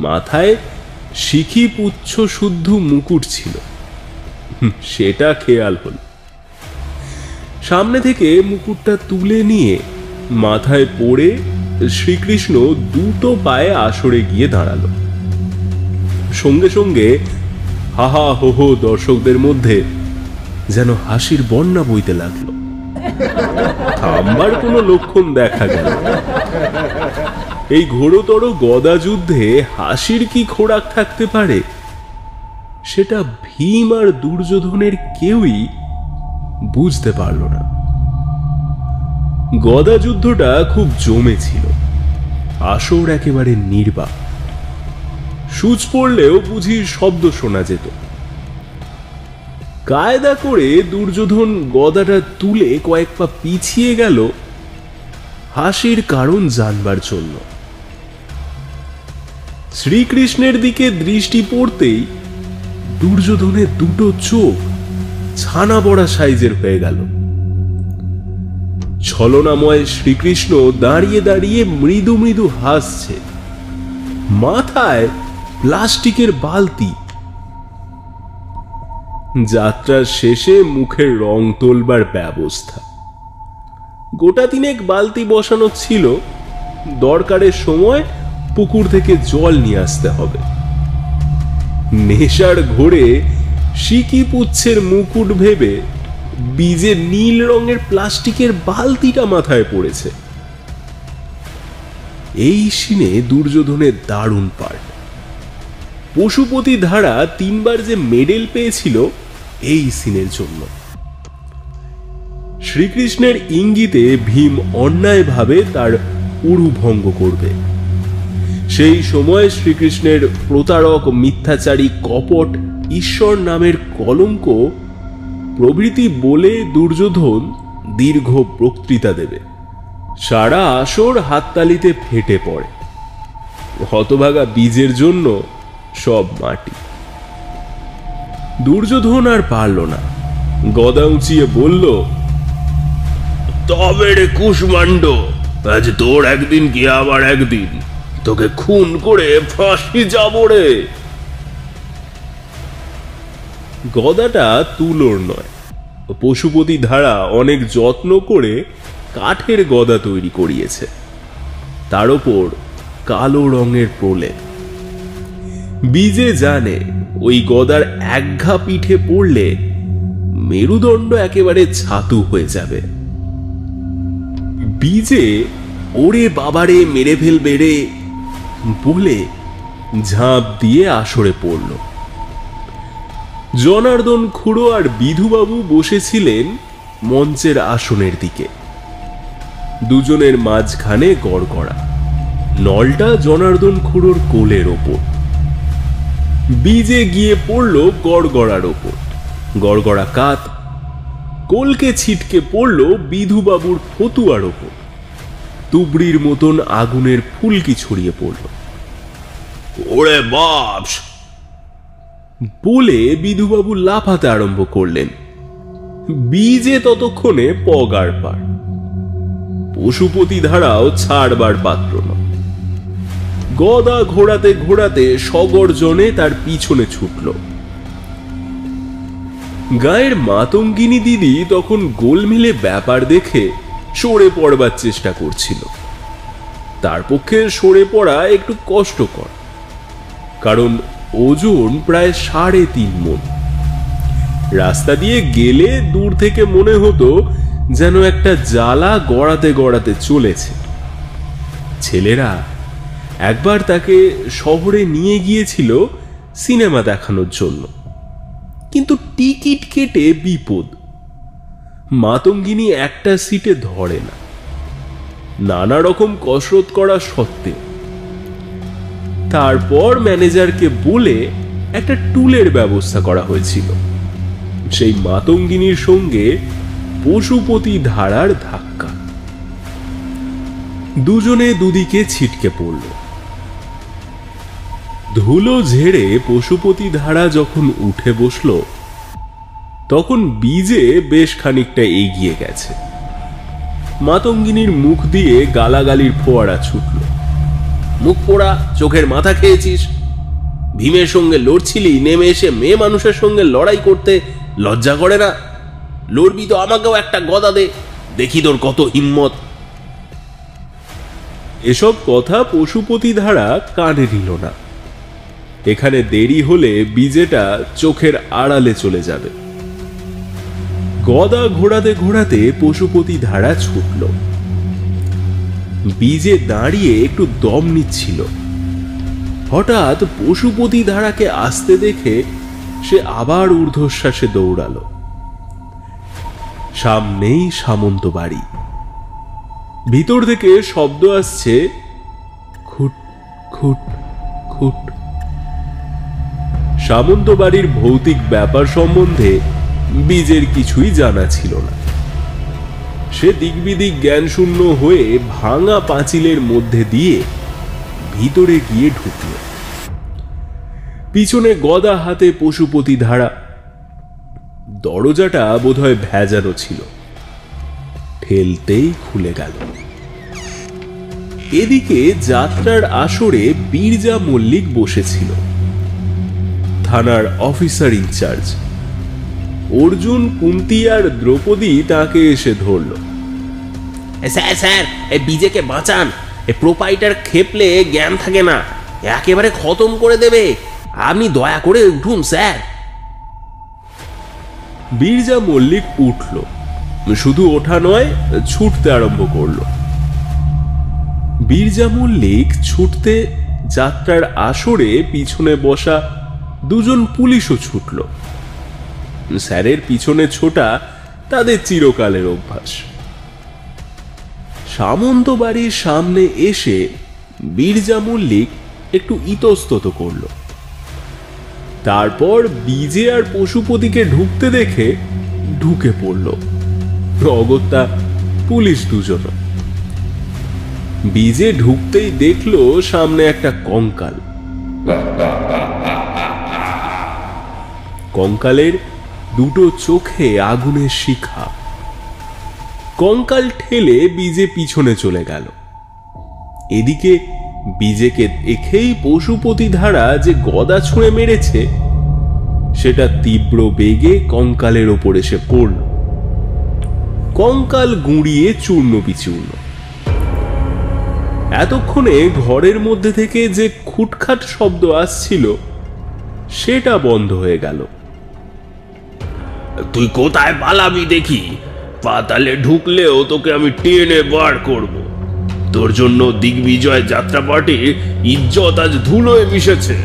মাথায় শিখি পুচ্ছ শুদ্ধ মুকুট ছিল, সেটা খেয়াল হল। সামনে থেকে মুকুটটা তুলে নিয়ে মাথায় পড়ে শ্রীকৃষ্ণ দুটো পায়ে আসরে গিয়ে দাঁড়ালো। সঙ্গে সঙ্গে হাহা হো হো দর্শকদের মধ্যে যেন হাসির বন্যা বইতে লাগলো। থামবার কোনো লক্ষণ দেখা গেল। এই ঘোরতর গদা যুদ্ধে হাসির কি খোরাক থাকতে পারে, সেটা ভীম আর দুর্যোধনের কেউই বুঝতে পারল না। গদা যুদ্ধটা খুব জমেছিল, আসর একেবারে নির্বাক। সূচ পড়লেও বুঝি শব্দ শোনা যেত। কায়দা করে দুর্যোধন গদাটা তুলে কয়েক পা পিছিয়ে গেল হাসির কারণ জানবার জন্য। শ্রীকৃষ্ণের দিকে দৃষ্টি পড়তেই দুর্যোধনের দুটো চোখ ছানা বড়া সাইজের হয়ে গেল। ছলনাময় শ্রীকৃষ্ণ দাঁড়িয়ে দাঁড়িয়ে মৃদু মৃদু হাসছে, মাথায় প্লাস্টিকের বালতি। যাত্রার শেষে মুখের রং তোলবার ব্যবস্থা। গোটা তিনেক বালতি বসানো ছিল, দরকারের সময় পুকুর থেকে জল নিয়ে আসতে হবে। নেশার ঘোরে শিকি পুচ্ছের মুকুট ভেবে বীজে নীল রঙের প্লাস্টিকের বালতিটা মাথায় পড়েছে। এই সিনে দুর্যোধনের দারুণ পার্ট। পশুপতি ধারা 3 বার যে মেডেল পেয়েছিল এই সিনের জন্য। শ্রীকৃষ্ণের ইঙ্গিতে ভীম অন্যায়ভাবে তার উড়ু ভঙ্গ করবে, সেই সময় শ্রীকৃষ্ণের প্রতারক, মিথ্যাচারী, কপট, ঈশ্বর নামের কলঙ্ক প্রভৃতি বলে দুর্যোধন দীর্ঘ বক্তৃতা দেবে। সারা আসর হাততালিতে ফেটে পড়ে। হতভাগা বীজের জন্য সব মাটি। দুর্যোধন আর পারল না, গদা উঁচিয়ে বলল, তবে রে কুষ্মাণ্ড, আজ তোর একদিন কি আমার একদিন, তোকে খুন করে ফাঁসি যাব রে। গদাটা তুলোর নয়, পশুপতি ধারা অনেক যত্ন করে কাঠের গদা তৈরি করিয়েছে, তার ওপর কালো রঙের প্রলেপ। বীজে জানে ওই গদার একঘা পিঠে পড়লে মেরুদণ্ড একেবারে ছাতু হয়ে যাবে। বীজে ওরে বাবারে মেরে ফেলবে রে বলে ঝাঁপ দিয়ে আসরে পড়ল। জনার্দন খুড়ো আর বিধুবাবু বসেছিলেন মঞ্চের আসনের দিকে। দুজনের মাঝখানে গড়গড়া, নলটা জনার্দন খুড়োর কোলের ওপর। বীজে গিয়ে পড়ল গড়গড়ার ওপর। গড়গড়া কাত কোলকে ছিটকে পড়ল বিধুবাবুর ফতুয়ার ওপর। তুবড়ির মতন আগুনের ফুলকি ছড়িয়ে পড়ল। ওরে বাপস বলে বিধুবাবু লাফাতে আরম্ভ করলেন। বীজে ততক্ষণে পগার পার। পশুপতি ধারাও ছাড়বার পাত্র নয়। গদা ঘোরাতে ঘোরাতে সগর্জনে তার পিছনে ছুটল। গায়ের মাতঙ্গিনী দিদি তখন গোলমেলে ব্যাপার দেখে সরে পড়বার চেষ্টা করছিল। তার পক্ষে সরে পড়া একটু কষ্টকর, কারণ ওজন প্রায় 3.5 মণ। রাস্তা দিয়ে গেলে দূর থেকে মনে হতো যেন একটা জ্বালা গড়াতে গড়াতে চলেছে। ছেলেরা একবার তাকে শহরে নিয়ে গিয়েছিল সিনেমা দেখানোর জন্য, কিন্তু টিকিট কেটে বিপদ। মাতঙ্গিনী একটা সিটে ধরে না, নানা রকম কসরত করা সত্ত্বেও। তারপর ম্যানেজারকে বলে একটা টুলের ব্যবস্থা করা হয়েছিল। সেই মাতঙ্গিনীর সঙ্গে পশুপতি ধারার ধাক্কা। দুজনে দুদিকে ছিটকে পড়ল। ধুলো ঝেড়ে পশুপতি ধারা যখন উঠে বসল, তখন বীজে বেশ খানিকটা এগিয়ে গেছে। মাতঙ্গিনীর মুখ দিয়ে গালাগালির ফোয়ারা ছুটল। মুখ পোড়া, চোখের মাথা খেয়েছিস, ভীমের সঙ্গে লড়ছিলি, নেমে এসে মেয়ে মানুষের সঙ্গে লড়াই করতে লজ্জা করে না? লড়বি তো আমাকেও একটা গদা দে, দেখি তোর কত হিম্মত। এসব কথা পশুপতি ধারা কানে নিল না। এখানে দেরি হলে বীজেটা চোখের আড়ালে চলে যাবে। গদা ঘোরাতে ঘোরাতে পশুপতি ধারা ছুটল। বীজে দাঁড়িয়ে একটু দম নিচ্ছিল। হঠাৎ পশুপতি ধারাকে আসতে দেখে সে আবার ঊর্ধ্বশ্বাসে দৌড়াল। সামনেই সামন্ত বাড়ি। ভিতর থেকে শব্দ আসছে, খুট খুট খুট। সামন্ত বাড়ির ভৌতিক ব্যাপার সম্বন্ধে বীজের কিছুই জানা ছিল না। সে দিকবিদিক জ্ঞান শূন্য হয়ে ভাঙা পাঁচিলের মধ্যে দিয়ে ভিতরে গিয়ে ঢুকল। পিছনে গদা হাতে পশুপতি ধারা। দরজাটা বোধহয় ভেজানো ছিল, ঠেলতেই খুলে গেল। এদিকে যাত্রার আসরে বীরজা মল্লিক বসেছিল, থানার অফিসার ইনচার্জ। অর্জুন, কুন্তি আর দ্রৌপদী তাকে এসে ধরল। স্যার স্যার, এই বিজেকে বাঁচান, এই প্রোপাইটার খেপলে জ্ঞান থাকে না, একেবারে খতম করে দেবে, আপনি দয়া করে উঠুন স্যার। বীরজা মল্লিক উঠল, শুধু ওঠা নয়, ছুটতে আরম্ভ করল। বীরজা মল্লিক ছুটতে যাত্রার আসরে পিছনে বসা দুজন পুলিশও ছুটল। স্যারের পিছনে ছোটা তাদের চিরকালের অভ্যাস। সামন্ত বাড়ির সামনে এসে বীরজা মল্লিক একটু ইতস্তত করল। তারপর বিজে আর পশুপতিকে ঢুকতে দেখে ঢুকে পড়ল। অগত্যা পুলিশ দুজন। বিজে ঢুকতেই দেখলো সামনে একটা কঙ্কাল। কঙ্কালের দুটো চোখে আগুনের শিখা। কঙ্কাল ঠেলে বিজে পিছনে চলে গেল। এদিকে বিজেকে দেখেই পশুপতি ধারা যে গদা ছুঁড়ে মেরেছে সেটা তীব্র বেগে কঙ্কালের ওপর এসে পড়ল। কঙ্কাল গুঁড়িয়ে চূর্ণ বিচূর্ণ। এতক্ষণে ঘরের মধ্যে থেকে যে খুটখাট শব্দ আসছিল সেটা বন্ধ হয়ে গেল। তুই কোথায় পালাবি দেখি? পাতালে ঢুকলেও তোকে আমি টেনে বার করব। তোর জন্য দিগ্বিজয় যাত্রাপার্টি ইজ্জত আজ ধুলোয় মিশেছে।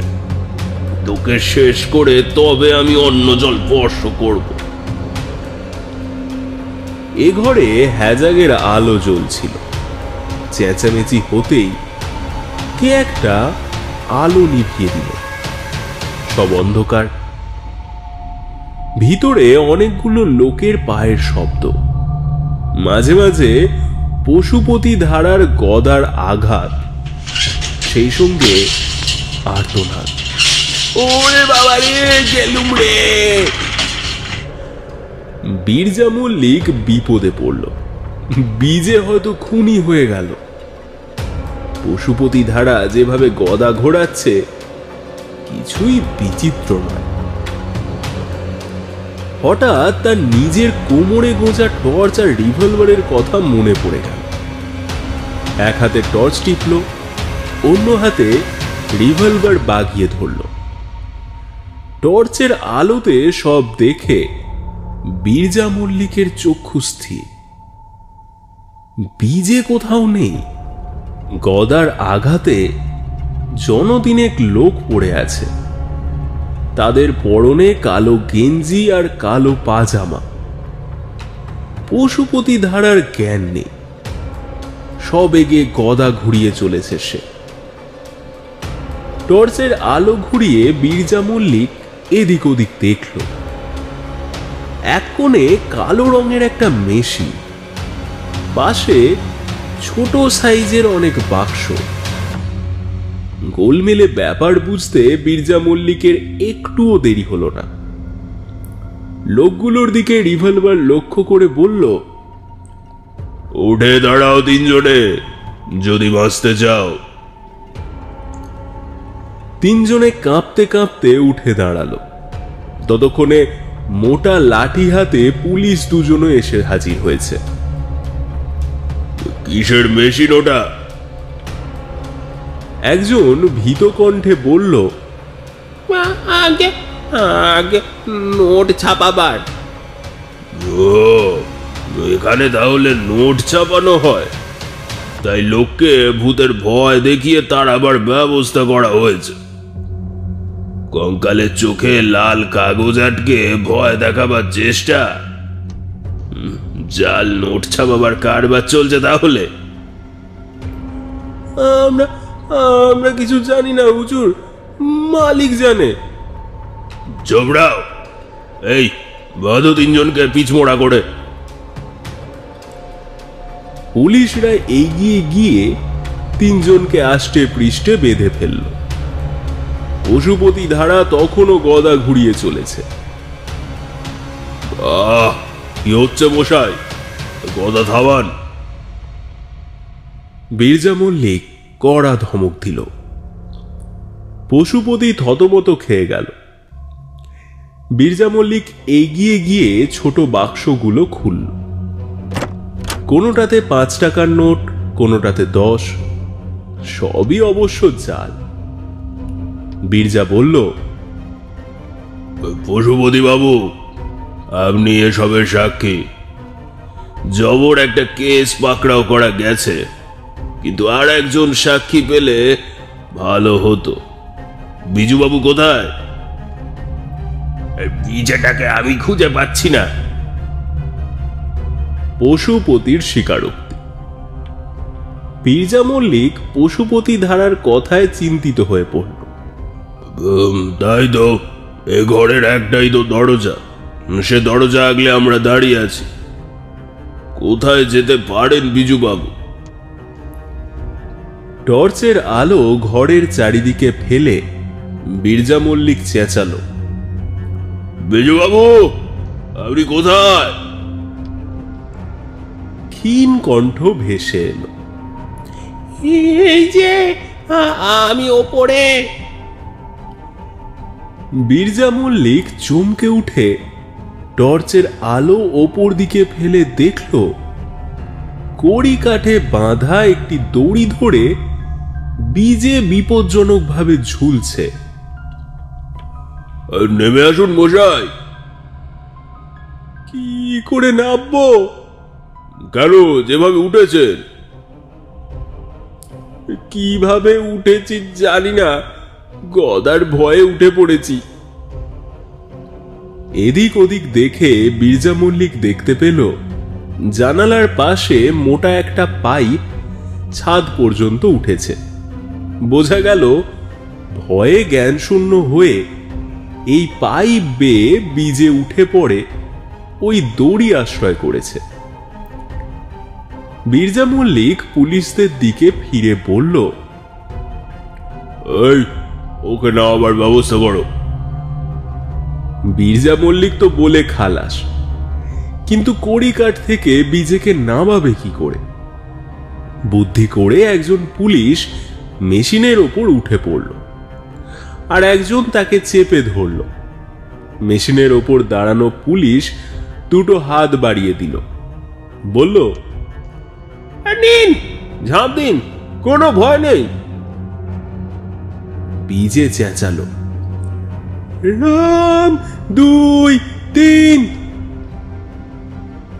তোকে শেষ করে তবে আমি অন্য জল স্পর্শ করব। এ ঘরে হ্যাজাগের আলো জ্বলছিল। চেঁচামেচি হতেই কে একটা আলো নিভিয়ে দিল। সব অন্ধকার। ভিতরে অনেকগুলো লোকের পায়ের শব্দ। মাঝে মাঝে পশুপতি ধারার গদার আঘাত, সেই সঙ্গে আর্তনাদ। ওরে বাবা রে, গেলুম রে! বীরজা মল্লিক বিপদে পড়ল। বিজে হয়তো খুনি হয়ে গেল। পশুপতি ধারা যেভাবে গদা ঘোরাচ্ছে কিছুই বিচিত্র নয়। হঠাৎ তার নিজের কোমরে গোঁজা টর্চ আর রিভলভারের কথা মনে পড়ে গেল। এক হাতে টর্চ টিপল, অন্য হাতে রিভলভার বাগিয়ে ধরল। টর্চের আলোতে সব দেখে বীরজা মল্লিকের চক্ষু স্থির। বিজে কোথাও নেই। গদার আঘাতে জনদিনেক লোক পড়ে আছে। তাদের পরনে কালো গেঞ্জি আর কালো পাজামা। পশুপতি ধারার জ্ঞান নেই। সব এগে গদা ঘুরিয়ে চলেছে সে। টর্চের আলো ঘুরিয়ে বীরজা মল্লিক এদিক ওদিক দেখল। এক কোণে কালো রঙের একটা মেশিন, পাশে ছোট সাইজের অনেক বাক্স। গোলমেলে ব্যাপার বুঝতে বীরজা মল্লিকের একটুও দেরি হলো না। লোকগুলোর দিকে রিভলভার লক্ষ্য করে বলল, উঠে দাঁড়াও তিনজনে, যদি বাঁচতে চাও। তিনজনে কাঁপতে কাঁপতে উঠে দাঁড়ালো। ততক্ষণে মোটা লাঠি হাতে পুলিশ দুজনও এসে হাজির হয়েছে। কিসের মেশিন ওটা? একজন ভীত কণ্ঠে বলল, আগে আগে নোট ছাপাবার। ও, এখানে তাহলে নোট ছাপানো হয়? তাই লোককে ভূতের ভয় দেখিয়ে তার আবার ব্যবস্থা করা হয়েছে। কঙ্কালের চোখে লাল কাগজ আটকে ভয় দেখাবার চেষ্টা। জাল নোট ছাপাবার কারবার চলছে তাহলে? আমরা কিছু জানি না হুজুর, মালিক জানে। জবরাও, এই বাঁধো তিনজনকে পিছমোড়া করে। পুলিশরা এগিয়ে গিয়ে তিনজনকে আষ্টে পৃষ্ঠে বেঁধে ফেলল। পশুপতি ধারা তখনও গদা ঘুরিয়ে চলেছে। কি হচ্ছে মশাই? গদা থামান। বীরজা মল্লিক কড়া ধমক দিল। পশুপতি থতমত খেয়ে গেল। বীরজা মল্লিক এগিয়ে গিয়ে ছোট বাক্সগুলো খুলল। কোনোটাতে 5 টাকার নোট, কোনোটাতে 10। সবই অবশ্য জাল। বীরজা বলল, পশুপতি বাবু, আপনি এসবের সাক্ষী। জবর একটা কেস পাকড়াও করা গেছে, কিন্তু আর একজন সাক্ষী পেলে ভালো হতো। বিজুবাবু কোথায়? বিজেটাকে আমি খুঁজে পাচ্ছি না। পশুপতির স্বীকারোক্তি। বিরজা মল্লিক পশুপতি ধারার কথায় চিন্তিত হয়ে পড়ল। তাই তো, এ ঘরের একটাই তো দরজা, সে দরজা আগলে আমরা দাঁড়িয়ে আছি। কোথায় যেতে পারেন বিজু বাবু? টর্চের আলো ঘরের চারিদিকে ফেলে বিরজা মল্লিক চেঁচালো, বিজু বাবু, আপনি কোথায়? ক্ষীণ কণ্ঠ ভেসে এলো, এই যে আমি ওপরে। বিরজা মল্লিক চমকে উঠে টর্চের আলো ওপর দিকে ফেলে দেখল কড়ি কাঠে বাঁধা একটি দড়ি ধরে বীজে বিপজ্জনকভাবে ঝুলছে। নেমে আসুন মশাই। কি করে নামবো? কেন, যেভাবে উঠেছেন? কিভাবে উঠেছি জানি না, গদার ভয়ে উঠে পড়েছি। এদিক ওদিক দেখে বিরজা মল্লিক দেখতে পেল জানালার পাশে মোটা একটা পাইপ ছাদ পর্যন্ত উঠেছে। বোঝা গেল ভয়ে জ্ঞানশূন্য হয়ে এই পাইপ বেয়ে বীজে উঠে পড়ে ওই দড়ি আশ্রয় করেছে। বিরজা মল্লিক পুলিশদের দিকে ফিরে বলল, এই, ওকে নামাবার ব্যবস্থা করো। বিরজা মল্লিক তো বলে খালাস, কিন্তু কড়িকাঠ থেকে বীজেকে নামাবে কি করে? বুদ্ধি করে একজন পুলিশ মেশিনের ওপর উঠে পড়ল, আর একজন তাকে চেপে ধরল। মেশিনের ওপর দাঁড়ানো পুলিশ দুটো হাত বাড়িয়ে দিল, বলল, নিন, ঝাঁপ দিন, কোনো ভয় নেই। বীজে চেঁচালো, রাম 2 3।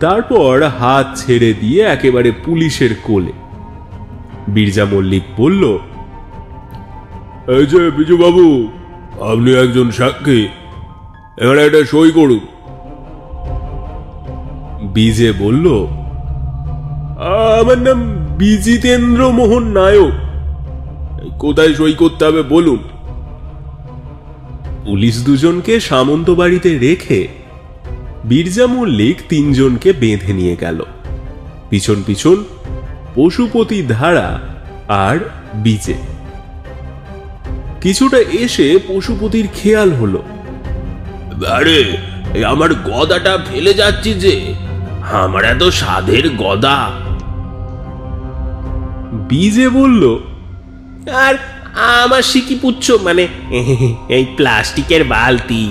তারপর হাত ছেড়ে দিয়ে একেবারে পুলিশের কোলে। বিরজা মল্লিক বলল, এই যে বিজু বাবু, আপনি একজন সাক্ষী, এখানে একটা সই করুন। বীজে বলল, আমার নাম বিজিতেন্দ্র মোহন নায়ক। কোথায় সই করতে হবে বলুন। পুলিশ দুজনকে সামন্ত বাড়িতে রেখে বিরজা মল্লিক 3 জনকে বেঁধে নিয়ে গেল। পিছন পিছন পশুপতি ধারা আর বীজে। কিছুটা এসে পশুপতির খেয়াল হলো, আরে, আমার গদাটা ফেলে যাচ্ছি যে, আমার এত সাধের গদা। বীজে বলল, আর আমার সিকি পুচ্ছ, মানে এই প্লাস্টিকের বালতি।